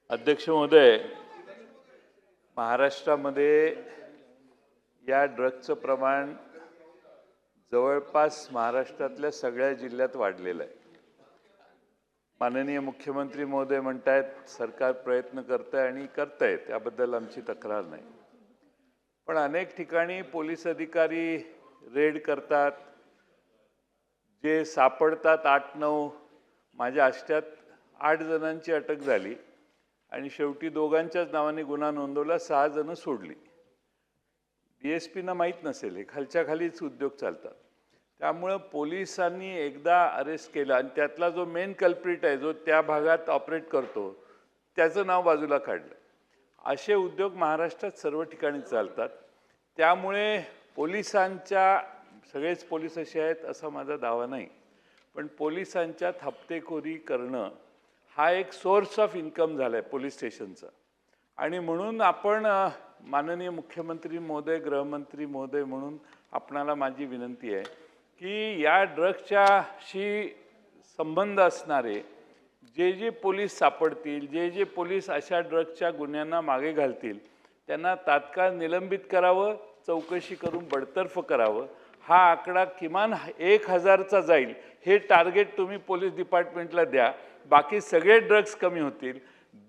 अध्यक्ष महोदय, महाराष्ट्रामध्ये या ड्रग्जचं प्रमाण जवळपास महाराष्ट्रातल्या सगळ्या जिल्ह्यात वाढलेलं आहे। माननीय मुख्यमंत्री महोदय म्हणतात सरकार प्रयत्न करते आणि करते, त्याबद्दल आमची तक्रार नाही। पण अनेक ठिकाणी पोलीस अधिकारी रेड करतात, जे सापडतात 8-9, माझ्या आष्ट्यात 8 जणांची अटक झाली आणि शेवटी दोघांच्याच नावाने गुन्हा नोंदवला, 6 जण सोडली। डीएसपीना माहीत नसेल, हे खालच्या खालीच उद्योग चालतात। त्यामुळे पोलिसांनी एकदा अरेस्ट केला आणि त्यातला जो मेन कल्प्रिट आहे, जो त्या भागात ऑपरेट करतो, त्याचं नाव बाजूला काढलं। असे उद्योग महाराष्ट्रात सर्व ठिकाणी चालतात। त्यामुळे पोलिसांच्या, सगळेच पोलीस असे आहेत असा माझा दावा नाही, पण पोलिसांच्या हप्तेखोरी करणं हा एक सोर्स ऑफ इन्कम झाला आहे पोलीस स्टेशनचा। आणि म्हणून आपण माननीय मुख्यमंत्री महोदय, गृहमंत्री महोदय म्हणून आपणाला माझी विनंती आहे की या ड्रग्जच्याशी संबंध असणारे जे पोलीस सापडतील, जे पोलीस अशा ड्रग्जच्या गुन्ह्यांना मागे घालतील, त्यांना तात्काळ निलंबित करावं, चौकशी करून बडतर्फ करावं। हा आकडा किमान 1000चा जाईल, हे टार्गेट तुम्ही पोलीस डिपार्टमेंटला द्या, बाकी सगळे ड्रग्ज कमी होतील।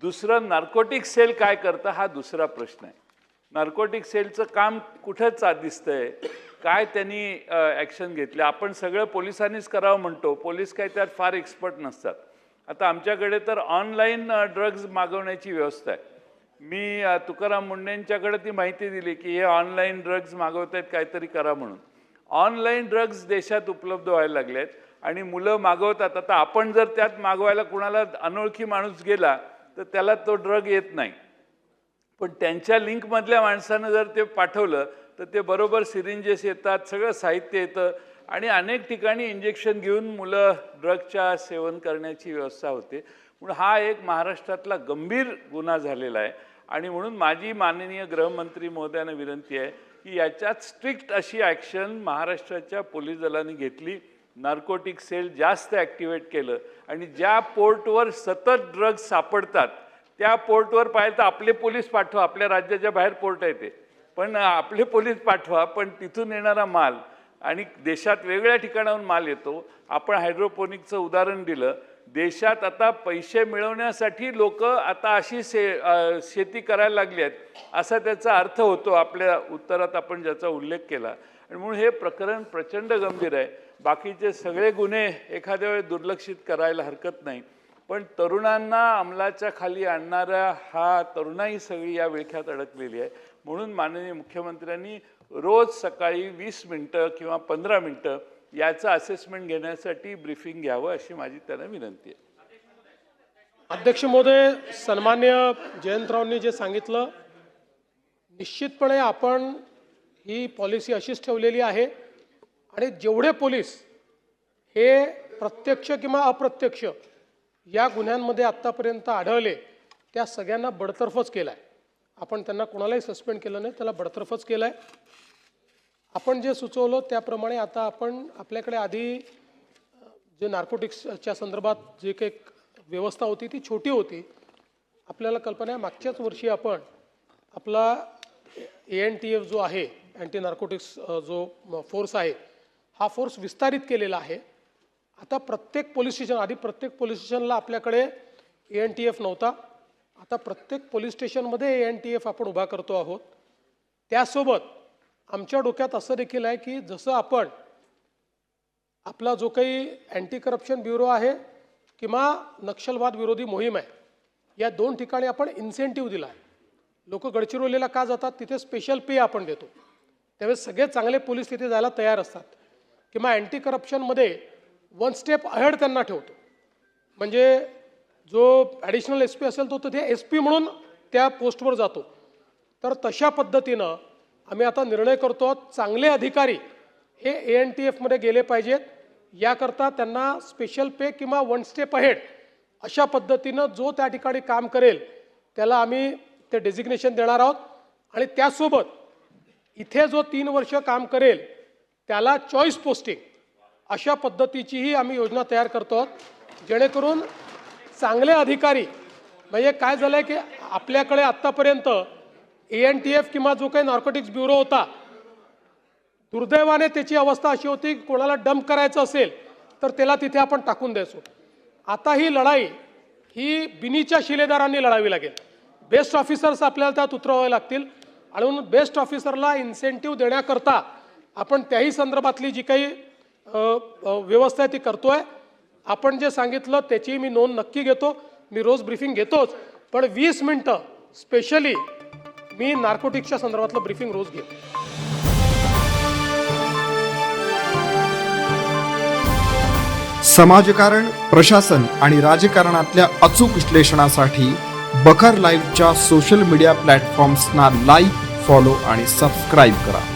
दुसरं, नार्कोटिक सेल काय करतं हा दुसरा प्रश्न आहे। नार्कोटिक सेलचं काम कुठंच दिसतंय, काय त्यांनी ॲक्शन घेतली? आपण सगळं पोलिसांनीच करावं म्हणतो, पोलीस काय त्यात फार एक्सपर्ट नसतात। आता आमच्याकडे तर ऑनलाईन ड्रग्ज मागवण्याची व्यवस्था आहे। मी तुकाराम मुंडेंच्याकडे ती माहिती दिली की हे ऑनलाईन ड्रग्ज मागवत आहेत, काहीतरी करा म्हणून। ऑनलाईन ड्रग्ज देशात उपलब्ध व्हायला लागले आहेत आणि मुलं मागवतात। आता आपण जर त्यात मागवायला कुणाला अनोळखी माणूस गेला तर त्याला तो ड्रग येत नाही, पण त्यांच्या लिंकमधल्या माणसानं जर ते पाठवलं तर ते बरोबर सिरिंजेस येतात, सगळं साहित्य येतं आणि अनेक ठिकाणी इंजेक्शन घेऊन मुलं ड्रगच्या सेवन करण्याची व्यवस्था होते। म्हणून हा एक महाराष्ट्रातला गंभीर गुन्हा झालेला आहे आणि म्हणून माझी माननीय गृहमंत्री महोदयांना विनंती आहे की याच्यात स्ट्रिक्ट अशी ॲक्शन महाराष्ट्राच्या पोलीस दलाने घेतली, नार्कोटिक सेल जास्त ॲक्टिवेट केलं आणि ज्या पोर्टवर सतत ड्रग्ज सापडतात त्या पोर्टवर पाहिजे तर आपले पोलीस पाठवा, आपल्या राज्याच्या बाहेर पोर्ट आहे ते, पण आपले पोलीस पाठवा, पण तिथून येणारा माल आणि देशात वेगळ्या ठिकाणाहून माल येतो। आपण हायड्रोपोनिकचं उदाहरण दिलं, देशात आता पैसे मिळवण्यासाठी लोक आता अशी शेती करायला लागली आहेत असा त्याचा अर्थ होतो आपल्या उत्तरात आपण ज्याचा उल्लेख केला। आणि म्हणून हे प्रकरण प्रचंड गंभीर आहे। बाकीचे सगळे गुन्हे एखाद्या वेळी दुर्लक्षित करायला हरकत नाही, पण तरुणांना अंमलाच्या खाली आणणारा हा तरुणाई सगळी या विळख्यात अडकलेली आहे। म्हणून माननीय मुख्यमंत्र्यांनी रोज सकाळी 20 मिनिटं किंवा 15 मिनिटं याचं असेसमेंट घेण्यासाठी ब्रीफिंग घ्यावं अशी माझी त्यांना विनंती आहे। अध्यक्ष महोदय, सन्मान्य जयंतरावांनी जे सांगितलं, निश्चितपणे आपण ही पॉलिसी अशीच ठेवलेली आहे आणि जेवढे पोलीस हे प्रत्यक्ष किंवा अप्रत्यक्ष या गुन्ह्यांमध्ये आत्तापर्यंत आढळले त्या सगळ्यांना बडतर्फच केला आहे। आपण त्यांना कोणालाही सस्पेंड केलं नाही, त्याला बडतर्फच केलं आहे। आपण जे सुचवलं त्याप्रमाणे आता आपण आपल्याकडे आधी जे नार्कोटिक्सच्या संदर्भात जे काही व्यवस्था होती ती छोटी होती। आपल्याला कल्पना आहे मागच्याच वर्षी आपण आपला ANTF जो आहे, अँटी नार्कोटिक्स जो फोर्स आहे, हा फोर्स विस्तारित केलेला आहे। आता प्रत्येक पोलीस स्टेशन, आधी प्रत्येक पोलीस स्टेशनला आपल्याकडे ANTF नव्हता, आता प्रत्येक पोलीस स्टेशनमध्ये ANTF आपण उभा करतो आहोत। त्यासोबत आमच्या डोक्यात असं देखील आहे की जसं आपण आपला जो काही अँटी करप्शन ब्युरो आहे किंवा नक्षलवाद विरोधी मोहीम आहे, या 2 ठिकाणी आपण इन्सेंटिव्ह दिला आहे। लोक गडचिरोलीला का जातात, तिथे स्पेशल पे आपण देतो, त्यावेळेस सगळे चांगले पोलीस तिथे जायला तयार असतात। किंवा अँटी करप्शनमध्ये 1 स्टेप अहेड त्यांना ठेवतो, म्हणजे जो ॲडिशनल SP असेल तो तिथे SP म्हणून त्या पोस्टवर जातो। तर तशा पद्धतीनं आम्ही आता निर्णय करतो, चांगले अधिकारी हे ANTF मध्ये गेले पाहिजेत, याकरता त्यांना स्पेशल पे किंवा 1 स्टेप अहेड अशा पद्धतीनं जो त्या ठिकाणी काम करेल त्याला आम्ही ते डेझिग्नेशन देणार आहोत। आणि त्यासोबत इथे जो 3 वर्ष काम करेल त्याला चॉईस पोस्टिंग अशा पद्धतीचीही आम्ही योजना तयार करतो आहोत, जेणेकरून चांगले अधिकारी म्हणजे काय झालंय की आपल्याकडे आत्तापर्यंत ANTF किंवा जो काही नार्कोटिक्स ब्युरो होता, दुर्दैवाने त्याची अवस्था अशी होती की कोणाला डंप करायचं असेल तर त्याला तिथे आपण टाकून द्यायचो. आता ही लढाई ही बिनीच्या शिलेदारांनी लढावी लागेल. बेस्ट ऑफिसर्स आपल्याला त्यात उतरवावे लागतील आणि म्हणून बेस्ट ऑफिसरला इन्सेंटिव्ह देण्याकरता आपण त्याही संदर्भातली जी काही व्यवस्था आहे ती करतोय. आपण जे सांगितलं त्याची मी नोंद नक्की घेतो. मी रोज ब्रीफिंग घेतोच, पण 20 मिनिटं स्पेशली मी नार्कोटिक्सच्या संदर्भातलं ब्रीफिंग रोज घेतो. समाजकारण, प्रशासन आणि राजकारणातल्या अचूक विश्लेषणासाठी बखर लाईव्हच्या सोशल मीडिया प्लॅटफॉर्म्सना लाईक, फॉलो आणि सबस्क्राईब करा.